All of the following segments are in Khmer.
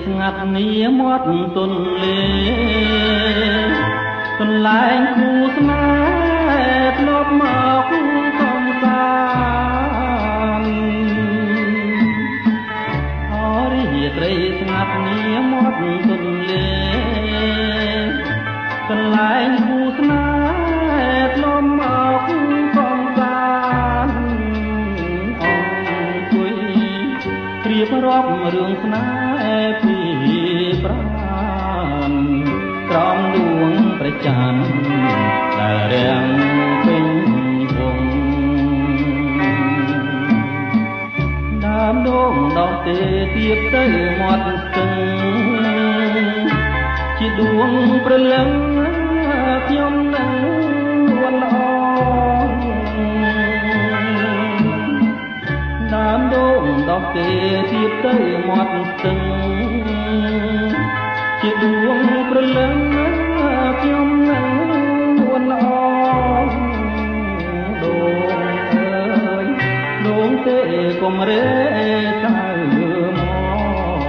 ស្ងាត់នីមាត់ទន្លេកន្លែងគូស្នេហ៍ធ្លាប់មកកំសាន្តអរិយត្រីស្ងាត់នីមាត់ទន្លេកន្លែងគូស្នេហ៍ធ្លាប់មកកំសាន្តអង្គុយរៀបរាប់រឿងស្នេហ៍ពីប្រាណក្រោមដួងព្រះច័ន្ទដែលរាំងពេញវងដើមដងដកទេទៀតទៅមាត់ស្ទឹងជាដួងព្រលឹងខ្ញុំនឹងវល់ល្អដើមដងដកទេទៀតទៅមាត់ស្ទឹងជាដួងព្រលឹងខ្ញុំនឹងវល់ល្អដងអើយដងទេកុំរេសៅមក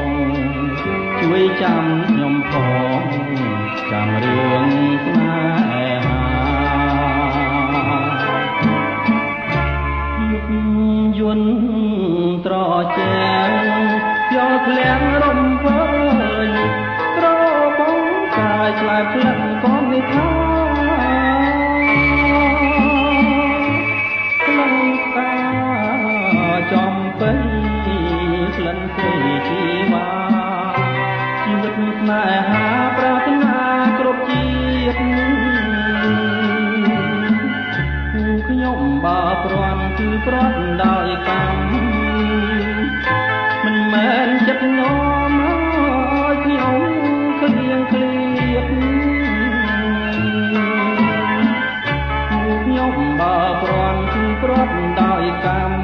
ជួយចាំខ្ញុំផងចាំរឿងស្នេហាយុគយន្តត្រជាយកធ្លាក់រំភើយក្របងកាយឆ្លើយផ្លឹកក៏មិនថាក្លិនតាចំពេញក្លិនព្រៃជីវ៉ាជីវិតស្នេហាប្រាថ្នាគ្រប់ជាតិគូខ្ញុំបើព្រាន់គឺព្រាត់ដោយកម្មមិនមែនចិត្តនាំឲ្យខ្ញុំឃ្លៀងឃ្លាតគូខ្ញុំបើព្រាន់គឺព្រាត់ដោយកម្ម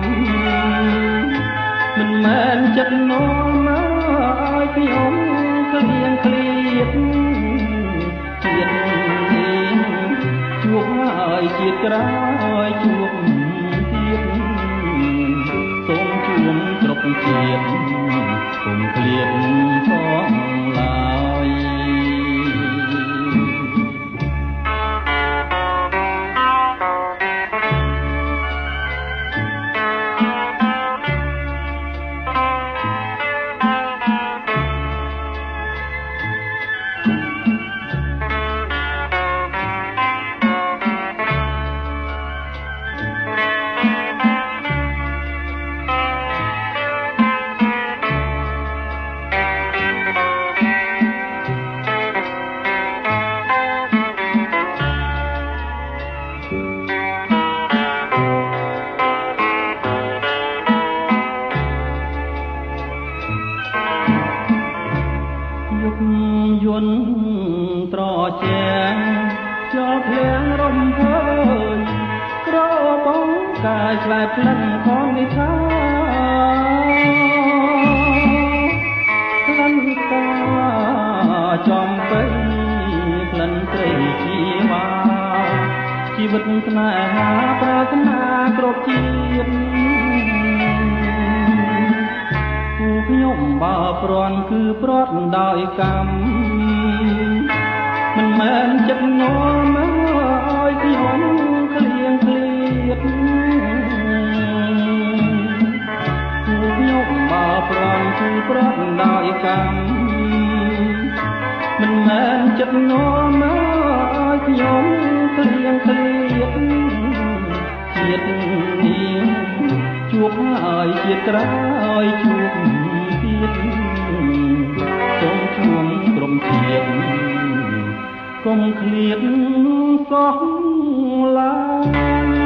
មិនមែនចិត្តនាំឲ្យខ្ញុំឃ្លៀងឃ្លាតជាតិនេះជួបហើយជាតិក្រោយជួបទៀតសូមជួបគ្រប់ជាតិគុំឃ្លាតផងឡើយយន្តត្រជាចូលភ្លៀងរំភើយក្របងកាយឆ្លែផ្លឹងของនិថាក្លិនតាចំពេញក្លិនត្រីជីវ៉ាជីវិតស្នេហាប្រាថ្នាគ្រប់ជាតិខ្ញុំបើព្រាន់គឺព្រាត់ដោយកម្មមិនមែនចិត្តនាំឲ្យខ្ញុំឃ្លៀងឃ្លាតខ្ញុំបើព្រាន់គឺព្រាត់ដោយកម្មមិនមែនចិត្តនាំឲ្យខ្ញុំឃ្លៀងឃ្លាតជាតិនេះជួបហើយជាតិក្រោយជួបសូមជួងក្រុមជាតិកុំឃ្លាតសោះឡើយ